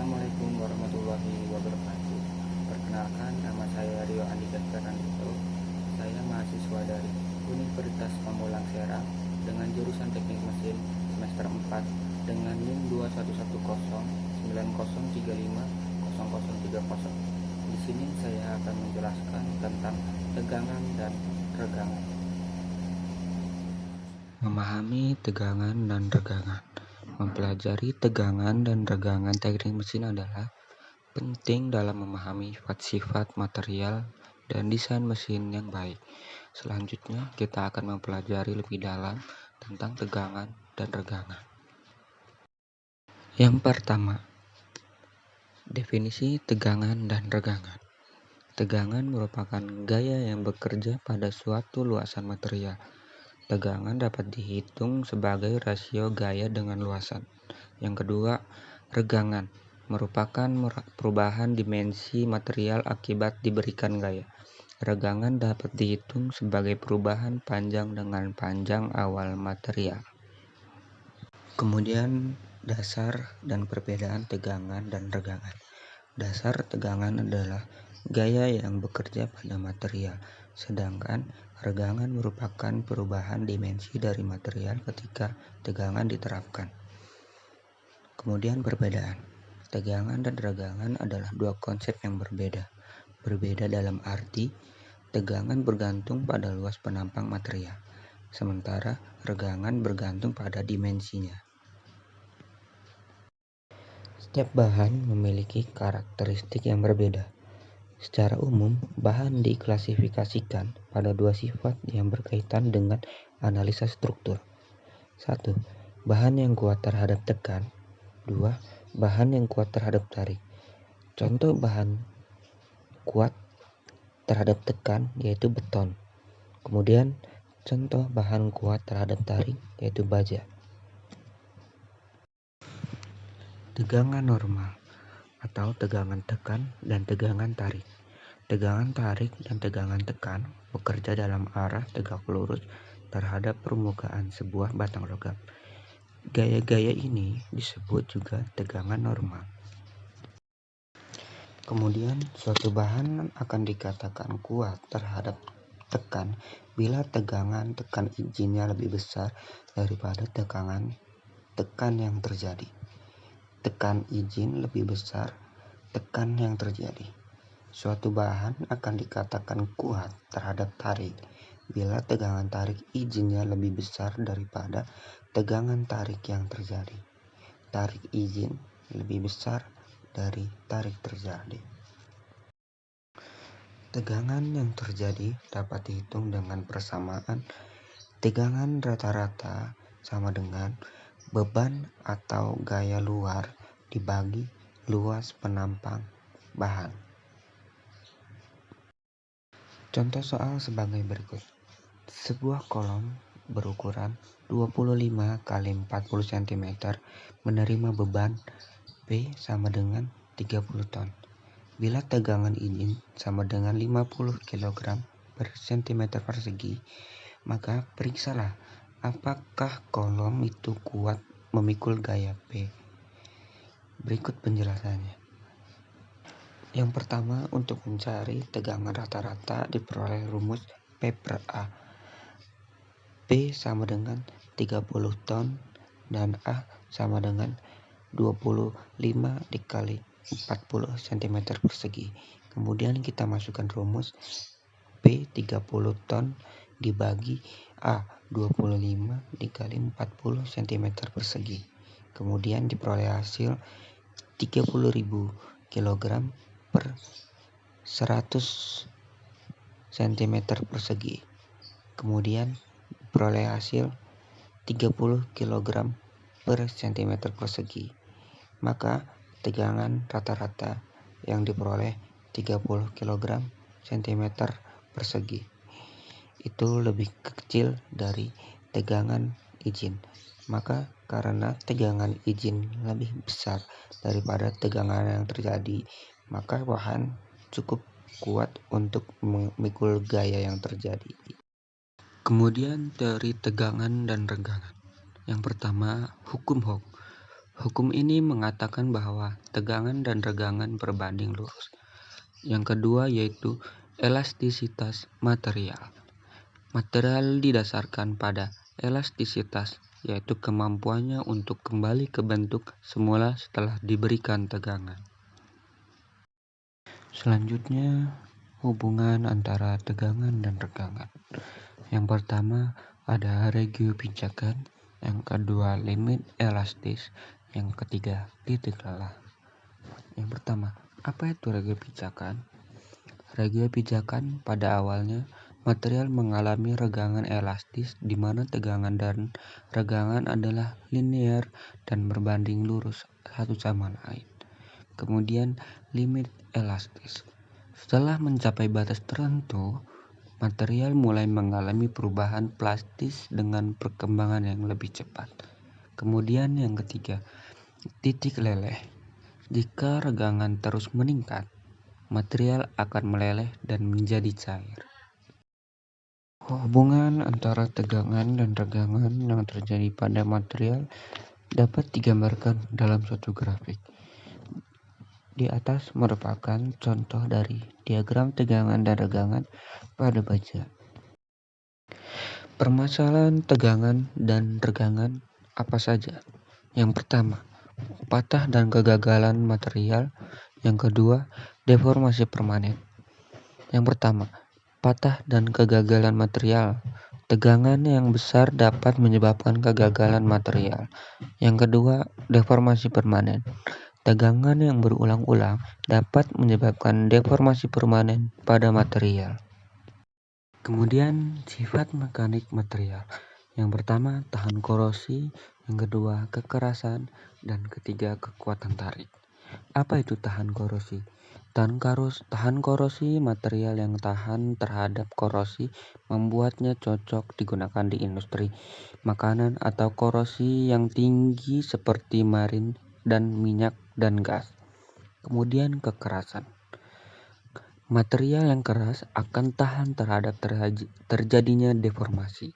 Assalamualaikum warahmatullahi wabarakatuh. Perkenalkan, nama saya Rio Andika Fernando. Saya mahasiswa dari Universitas Pamulang Serang dengan jurusan Teknik Mesin semester 4 dengan NIM 21109035030. Di sini saya akan menjelaskan tentang tegangan dan regangan. Memahami tegangan dan regangan. Mempelajari tegangan dan regangan teknik mesin adalah penting dalam memahami sifat-sifat material dan desain mesin yang baik. Selanjutnya, kita akan mempelajari lebih dalam tentang tegangan dan regangan. Yang pertama, definisi tegangan dan regangan. Tegangan merupakan gaya yang bekerja pada suatu luasan material. Tegangan dapat dihitung sebagai rasio gaya dengan luasan. Yang kedua, regangan merupakan perubahan dimensi material akibat diberikan gaya. Regangan dapat dihitung sebagai perubahan panjang dengan panjang awal material. Kemudian, dasar dan perbedaan tegangan dan regangan. Dasar tegangan adalah gaya yang bekerja pada material, sedangkan regangan merupakan perubahan dimensi dari material ketika tegangan diterapkan. Kemudian perbedaan. Tegangan dan regangan adalah dua konsep yang berbeda. Berbeda dalam arti, tegangan bergantung pada luas penampang material, sementara regangan bergantung pada dimensinya. Setiap bahan memiliki karakteristik yang berbeda. Secara umum, bahan diklasifikasikan pada dua sifat yang berkaitan dengan analisa struktur. 1. Bahan yang kuat terhadap tekan. 2. Bahan yang kuat terhadap tarik. Contoh bahan kuat terhadap tekan yaitu beton. Kemudian contoh bahan kuat terhadap tarik yaitu baja. Tegangan normal atau tegangan tekan dan tegangan tarik. Tegangan tarik dan tegangan tekan bekerja dalam arah tegak lurus terhadap permukaan sebuah batang logam. Gaya-gaya ini disebut juga tegangan normal. Kemudian, suatu bahan akan dikatakan kuat terhadap tekan bila tegangan tekan izinnya lebih besar daripada tegangan tekan yang terjadi. Tekan izin lebih besar tekan yang terjadi. Suatu bahan akan dikatakan kuat terhadap tarik bila tegangan tarik izinnya lebih besar daripada tegangan tarik yang terjadi. Tarik izin lebih besar dari tarik terjadi. Tegangan yang terjadi dapat dihitung dengan persamaan tegangan rata-rata sama dengan beban atau gaya luar dibagi luas penampang bahan. Contoh soal sebagai berikut. Sebuah kolom berukuran 25 x 40 cm menerima beban P sama dengan 30 ton. Bila tegangan izin sama dengan 50 kg per cm persegi, maka periksalah apakah kolom itu kuat memikul gaya P. Berikut penjelasannya. Yang pertama, untuk mencari tegangan rata-rata diperoleh rumus P per A. P sama dengan 30 ton dan A sama dengan 25 dikali 40 cm persegi. Kemudian kita masukkan rumus P 30 ton dibagi A 25 dikali 40 cm persegi. Kemudian diperoleh hasil 30.000 kg per 100 cm persegi. Kemudian peroleh hasil 30 kg per cm persegi. Maka tegangan rata-rata yang diperoleh 30 kg cm persegi. Itu lebih kecil dari tegangan izin. Maka karena tegangan izin lebih besar daripada tegangan yang terjadi, maka bahan cukup kuat untuk memikul gaya yang terjadi. Kemudian teori tegangan dan regangan. Yang pertama, hukum Hooke. Hukum ini mengatakan bahwa tegangan dan regangan berbanding lurus. Yang kedua yaitu elastisitas material. Material didasarkan pada elastisitas, yaitu kemampuannya untuk kembali ke bentuk semula setelah diberikan tegangan. Selanjutnya, hubungan antara tegangan dan regangan. Yang pertama ada regio pijakan, yang kedua limit elastis, yang ketiga titik lelah. Yang pertama, apa itu regio pijakan? Regio pijakan pada awalnya material mengalami regangan elastis di mana tegangan dan regangan adalah linear dan berbanding lurus satu sama lain. Kemudian limit elastis. Setelah mencapai batas tertentu, material mulai mengalami perubahan plastis dengan perkembangan yang lebih cepat. Kemudian yang ketiga, titik leleh. Jika regangan terus meningkat, material akan meleleh dan menjadi cair. Hubungan antara tegangan dan regangan yang terjadi pada material dapat digambarkan dalam suatu grafik. Di atas merupakan contoh dari diagram tegangan dan regangan pada baja. Permasalahan tegangan dan regangan apa saja? Yang pertama, patah dan kegagalan material. Yang kedua, deformasi permanen. Yang pertama, patah dan kegagalan material. Tegangan yang besar dapat menyebabkan kegagalan material. Yang kedua, deformasi permanen. Tegangan yang berulang-ulang dapat menyebabkan deformasi permanen pada material. Kemudian, sifat mekanik material. Yang pertama, tahan korosi. Yang kedua, kekerasan. Dan ketiga, kekuatan tarik. Apa itu tahan korosi? Tahan korosi material yang tahan terhadap korosi membuatnya cocok digunakan di industri makanan atau korosi yang tinggi seperti marin dan minyak dan gas. Kemudian kekerasan. Material yang keras akan tahan terhadap terjadinya deformasi.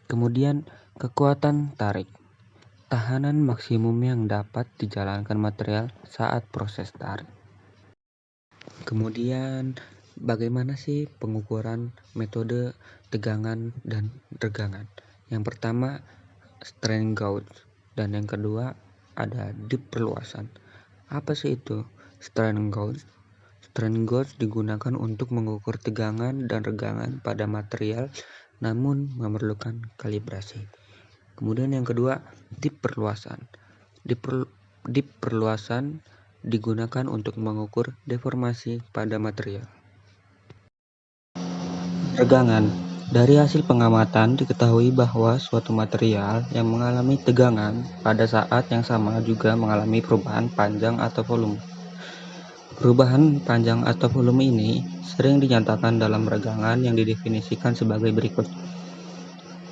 Kemudian kekuatan tarik. Tahanan maksimum yang dapat dijalankan material saat proses tarik. Kemudian bagaimana sih pengukuran metode tegangan dan regangan? Yang pertama strain gauge dan yang kedua ada dip perluasan. Apa sih itu strain gauge? Strain gauge digunakan untuk mengukur tegangan dan regangan pada material namun memerlukan kalibrasi. Kemudian yang kedua dip perluasan. Dip perluasan digunakan untuk mengukur deformasi pada material. Regangan. Dari hasil pengamatan diketahui bahwa suatu material yang mengalami tegangan pada saat yang sama juga mengalami perubahan panjang atau volume. Perubahan panjang atau volume ini sering dinyatakan dalam regangan yang didefinisikan sebagai berikut.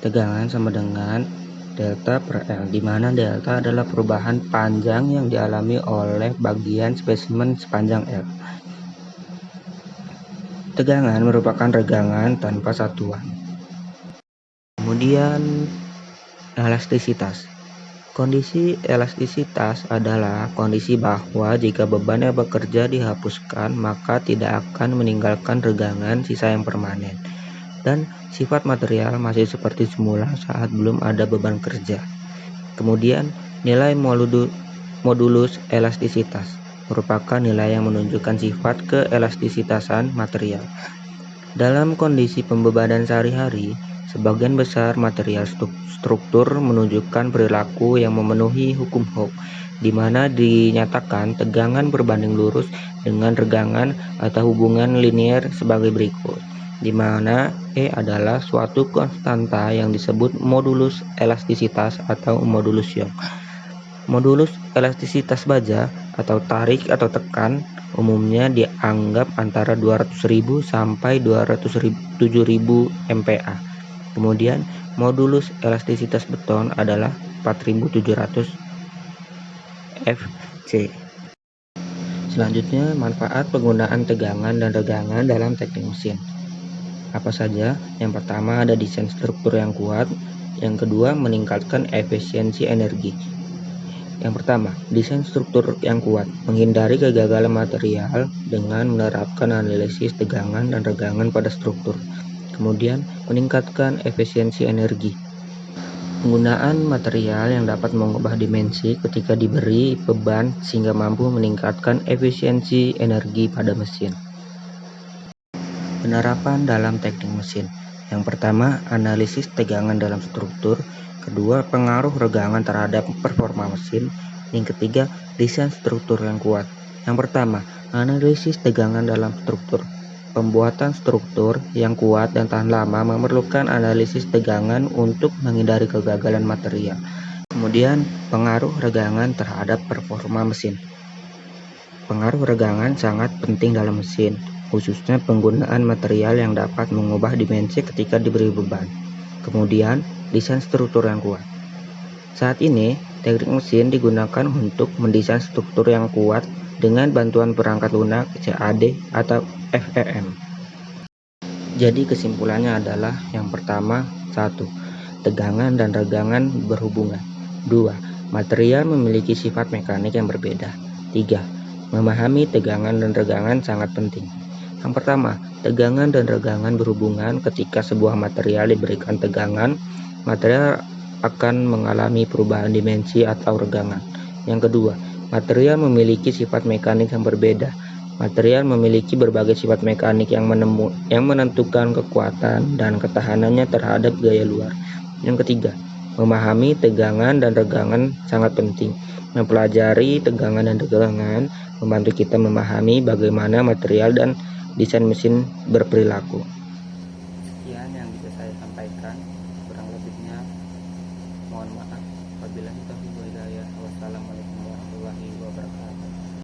Tegangan sama dengan delta per L, di mana delta adalah perubahan panjang yang dialami oleh bagian spesimen sepanjang L. Tegangan merupakan regangan tanpa satuan. Kemudian elastisitas. Kondisi elastisitas adalah kondisi bahwa jika beban yang bekerja dihapuskan, maka tidak akan meninggalkan regangan sisa yang permanen. Dan sifat material masih seperti semula saat belum ada beban kerja. Kemudian nilai modulus elastisitas merupakan nilai yang menunjukkan sifat keelastisitasan material. Dalam kondisi pembebanan sehari-hari, sebagian besar material struktur menunjukkan perilaku yang memenuhi hukum Hooke, di mana dinyatakan tegangan berbanding lurus dengan regangan atau hubungan linier sebagai berikut, di mana E adalah suatu konstanta yang disebut modulus elastisitas atau modulus Young. Modulus elastisitas baja atau tarik atau tekan umumnya dianggap antara 200.000 sampai 207.000 MPa. Kemudian modulus elastisitas beton adalah 4.700 FC. Selanjutnya, manfaat penggunaan tegangan dan regangan dalam teknik mesin. Apa saja? Yang pertama ada desain struktur yang kuat. Yang kedua meningkatkan efisiensi energi. Yang pertama, desain struktur yang kuat. Menghindari kegagalan material dengan menerapkan analisis tegangan dan regangan pada struktur. Kemudian, meningkatkan efisiensi energi. Penggunaan material yang dapat mengubah dimensi ketika diberi beban sehingga mampu meningkatkan efisiensi energi pada mesin. Penerapan dalam teknik mesin. Yang pertama, analisis tegangan dalam struktur. Kedua, pengaruh regangan terhadap performa mesin. Yang ketiga, desain struktur yang kuat. Yang pertama, analisis tegangan dalam struktur. Pembuatan struktur yang kuat dan tahan lama memerlukan analisis tegangan untuk menghindari kegagalan material. Kemudian, pengaruh regangan terhadap performa mesin. Pengaruh regangan sangat penting dalam mesin, khususnya penggunaan material yang dapat mengubah dimensi ketika diberi beban. Kemudian, desain struktur yang kuat. Saat ini, teknik mesin digunakan untuk mendesain struktur yang kuat dengan bantuan perangkat lunak, CAD, atau FEM. Jadi kesimpulannya adalah yang pertama, 1. Tegangan dan regangan berhubungan. 2. Material memiliki sifat mekanik yang berbeda. 3. Memahami tegangan dan regangan sangat penting. Yang pertama, tegangan dan regangan berhubungan. Ketika sebuah material diberikan tegangan, material akan mengalami perubahan dimensi atau regangan. Yang kedua, material memiliki sifat mekanik yang berbeda. Material memiliki berbagai sifat mekanik yang menentukan kekuatan dan ketahanannya terhadap gaya luar. Yang ketiga, memahami tegangan dan regangan sangat penting. Mempelajari tegangan dan regangan membantu kita memahami bagaimana material dan desain mesin berperilaku.